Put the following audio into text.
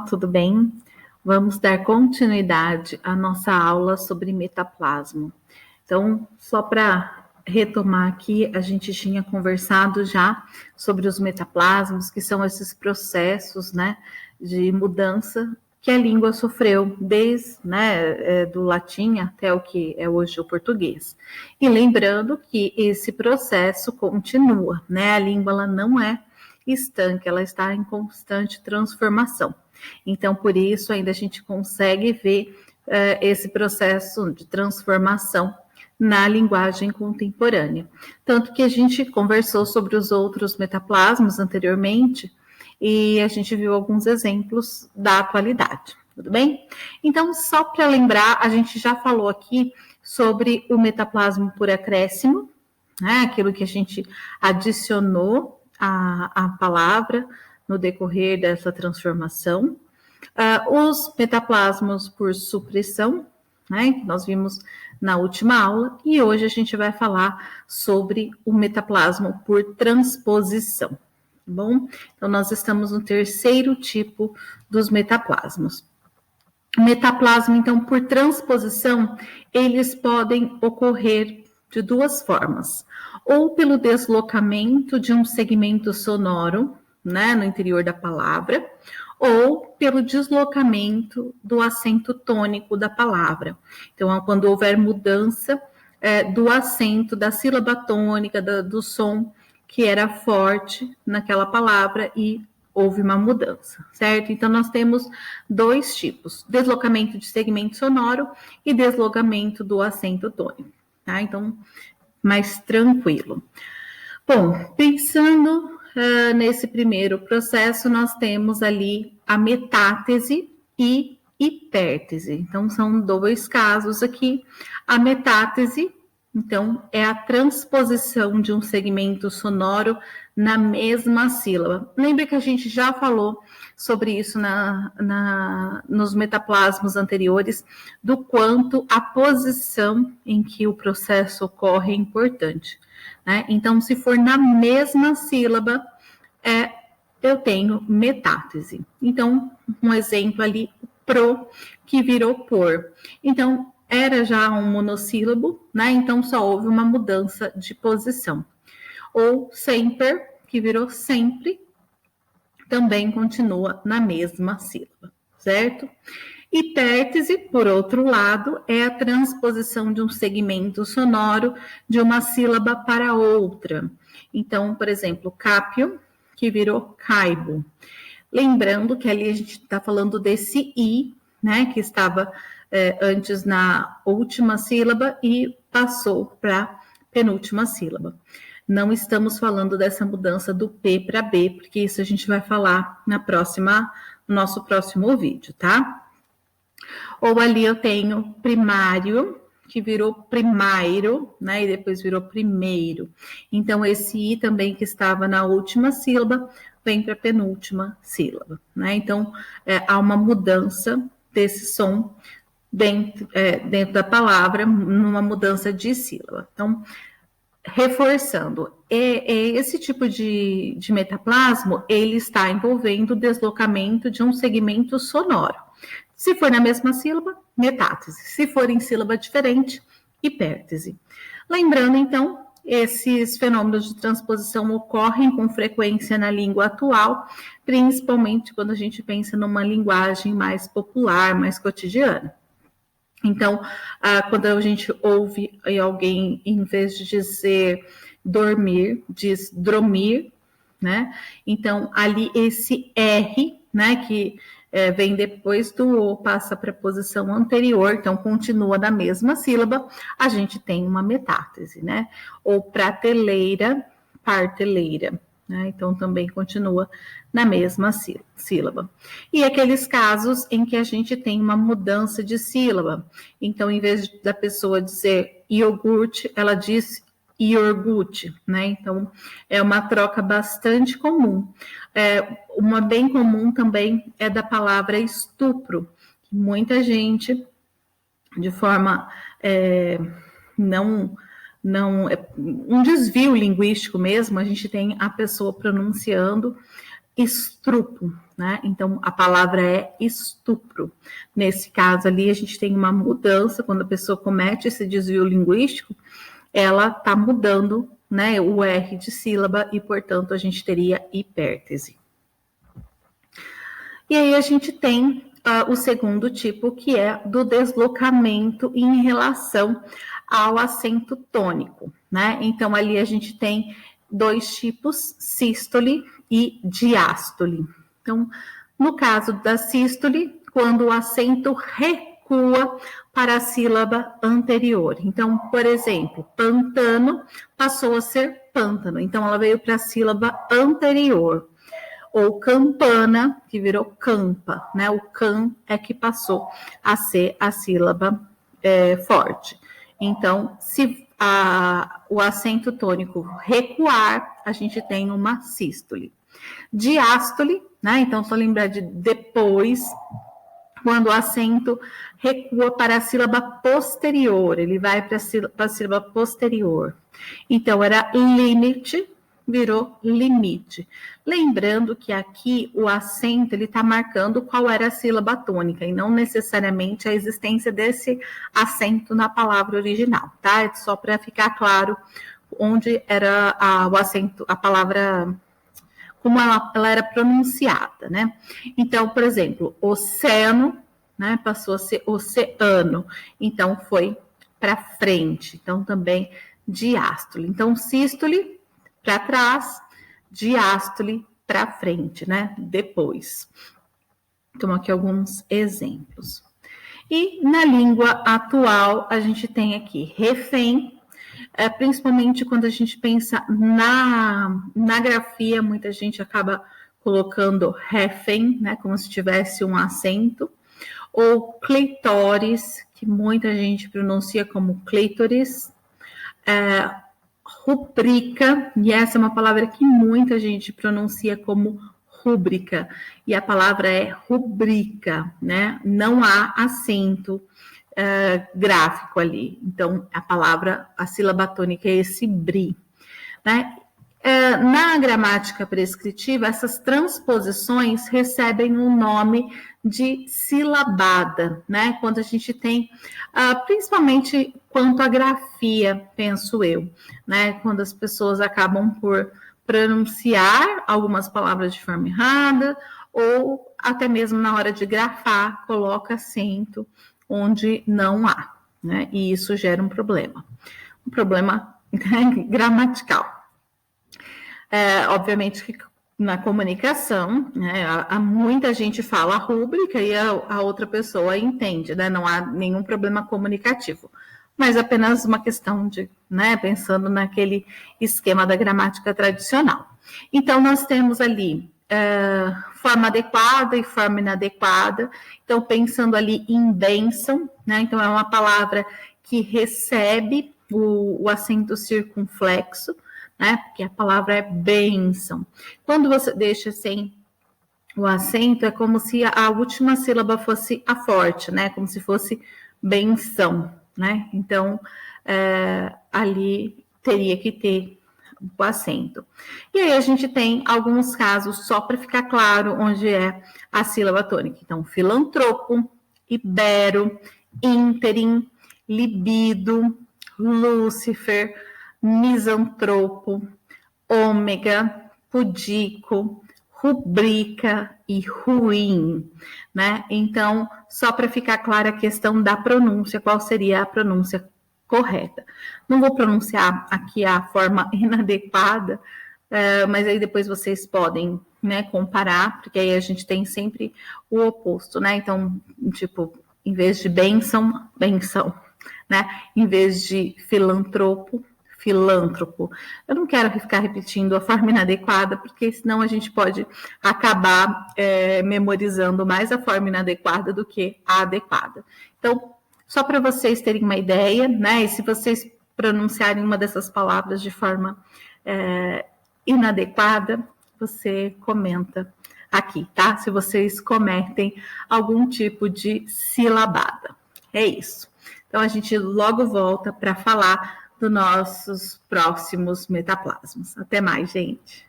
Tudo bem? Vamos dar continuidade à nossa aula sobre metaplasma. Então, só para retomar aqui, a gente tinha conversado já sobre os metaplasmas, que são esses processos, né, de mudança que a língua sofreu desde, do latim até o que é hoje o português. E lembrando que esse processo continua, né? A língua ela não é estanque, ela está em constante transformação. Então, por isso, ainda a gente consegue ver esse processo de transformação na linguagem contemporânea. Tanto que a gente conversou sobre os outros metaplasmas anteriormente e a gente viu alguns exemplos da atualidade, tudo bem? Então, só para lembrar, a gente já falou aqui sobre o metaplasma por acréscimo, né? Aquilo que a gente adicionou à palavra no decorrer dessa transformação. Os metaplasmas por supressão, né, que nós vimos na última aula, e hoje a gente vai falar sobre o metaplasma por transposição, tá bom? Então, nós estamos no terceiro tipo dos metaplasmas. Metaplasma, então, por transposição, eles podem ocorrer de duas formas, ou pelo deslocamento de um segmento sonoro, né, no interior da palavra, ou pelo deslocamento do acento tônico da palavra. Então, quando houver mudança do acento, da sílaba tônica, do som que era forte naquela palavra e houve uma mudança, certo? Então, nós temos dois tipos, deslocamento de segmento sonoro e deslocamento do acento tônico, tá? Então, mais tranquilo. Bom, pensando nesse primeiro processo, nós temos ali a metátese e hipértese. Então, são dois casos aqui. A metátese, então, é a transposição de um segmento sonoro na mesma sílaba. Lembra que a gente já falou sobre isso nos metaplasmos anteriores, do quanto a posição em que o processo ocorre é importante, né? Então, se for na mesma sílaba, eu tenho metátese. Então, um exemplo ali, pro, que virou por. Então, era já um monossílabo, né? Então, só houve uma mudança de posição. Ou sempre, que virou sempre, também continua na mesma sílaba, certo? Hipértese, por outro lado, é a transposição de um segmento sonoro de uma sílaba para outra. Então, por exemplo, cápio, que virou caibo. Lembrando que ali a gente está falando desse i, né, que estava antes na última sílaba e passou para a penúltima sílaba. Não estamos falando dessa mudança do P para B, porque isso a gente vai falar no nosso próximo vídeo, tá? Ou ali eu tenho primário, que virou primeiro, né? E depois virou primeiro. Então, esse I também que estava na última sílaba, vem para a penúltima sílaba, né? Então, há uma mudança desse som dentro da palavra, numa mudança de sílaba. Então, reforçando, esse tipo de metaplasmo, ele está envolvendo o deslocamento de um segmento sonoro. Se for na mesma sílaba, metátese. Se for em sílaba diferente, hipértese. Lembrando, então, esses fenômenos de transposição ocorrem com frequência na língua atual, principalmente quando a gente pensa numa linguagem mais popular, mais cotidiana. Então, quando a gente ouve alguém, em vez de dizer dormir, diz dromir, né? Então, ali esse R, né, que vem depois do O, passa para a posição anterior, então continua na mesma sílaba, a gente tem uma metátese, né? Ou prateleira, parteleira, né? Então também continua na mesma sílaba. E aqueles casos em que a gente tem uma mudança de sílaba, então em vez da pessoa dizer iogurte, ela diz iogurte, né? Então é uma troca bastante comum. Uma bem comum também é da palavra estupro, que muita gente, de forma um desvio linguístico mesmo, a gente tem a pessoa pronunciando estrupo, né? Então, a palavra é estupro. Nesse caso ali, a gente tem uma mudança, quando a pessoa comete esse desvio linguístico, ela está mudando, né, o R de sílaba e, portanto, a gente teria hipértese. E aí a gente tem o segundo tipo, que é do deslocamento em relação ao acento tônico, né? Então, ali a gente tem dois tipos, sístole e diástole. Então, no caso da sístole, quando o acento recua para a sílaba anterior. Então, por exemplo, pantano passou a ser pântano. Então, ela veio para a sílaba anterior. Ou campana, que virou campa, né? O can é que passou a ser a sílaba forte. Então, se o acento tônico recuar, a gente tem uma sístole. Diástole, né? Então, só lembrar de depois, quando o acento recua para a sílaba posterior, ele vai para a sílaba posterior. Então, era limite, virou limite. Lembrando que aqui o acento ele está marcando qual era a sílaba tônica e não necessariamente a existência desse acento na palavra original, tá? É só para ficar claro onde era o acento, a palavra, como ela era pronunciada, né? Então, por exemplo, oceano, né, passou a ser oceano, então foi para frente. Então, também diástole. Então, sístole para trás, diástole para frente, né? Depois. Então, aqui alguns exemplos. E na língua atual, a gente tem aqui refém, principalmente quando a gente pensa na grafia, muita gente acaba colocando refém, né? Como se tivesse um acento. Ou clitóris, que muita gente pronuncia como clítoris. Rubrica, e essa é uma palavra que muita gente pronuncia como rúbrica, e a palavra é rubrica, né? Não há acento gráfico ali. Então, a sílaba tônica é esse bri, né? Na gramática prescritiva, essas transposições recebem um nome de silabada, né? Quando a gente tem, principalmente quanto à grafia, penso eu, né? Quando as pessoas acabam por pronunciar algumas palavras de forma errada, ou até mesmo na hora de grafar, coloca acento onde não há, né? E isso gera um problema gramatical. Obviamente que na comunicação, né, muita gente fala rúbrica e a outra pessoa entende, né? Não há nenhum problema comunicativo, mas apenas uma questão de, né, pensando naquele esquema da gramática tradicional. Então, nós temos ali forma adequada e forma inadequada. Então, pensando ali em bênção, né? Então, é uma palavra que recebe o acento circunflexo, né? Porque a palavra é bênção. Quando você deixa sem o acento, é como se a última sílaba fosse a forte, né? Como se fosse benção, né? Então, ali teria que ter o acento. E aí a gente tem alguns casos, só para ficar claro onde é a sílaba tônica. Então, filantropo, ibero, ínterim, libido, Lúcifer, misantropo, ômega, pudico, rubrica e ruim, né? Então, só para ficar clara a questão da pronúncia, qual seria a pronúncia correta. Não vou pronunciar aqui a forma inadequada, mas aí depois vocês podem, né, comparar, porque aí a gente tem sempre o oposto, né? Então, tipo, em vez de bênção, benção, né? Em vez de filantropo, filântropo. Eu não quero ficar repetindo a forma inadequada, porque senão a gente pode acabar memorizando mais a forma inadequada do que a adequada. Então, só para vocês terem uma ideia, né? E se vocês pronunciarem uma dessas palavras de forma inadequada, você comenta aqui, tá? Se vocês cometem algum tipo de silabada. É isso. Então, a gente logo volta para falar dos nossos próximos metaplasmas. Até mais, gente!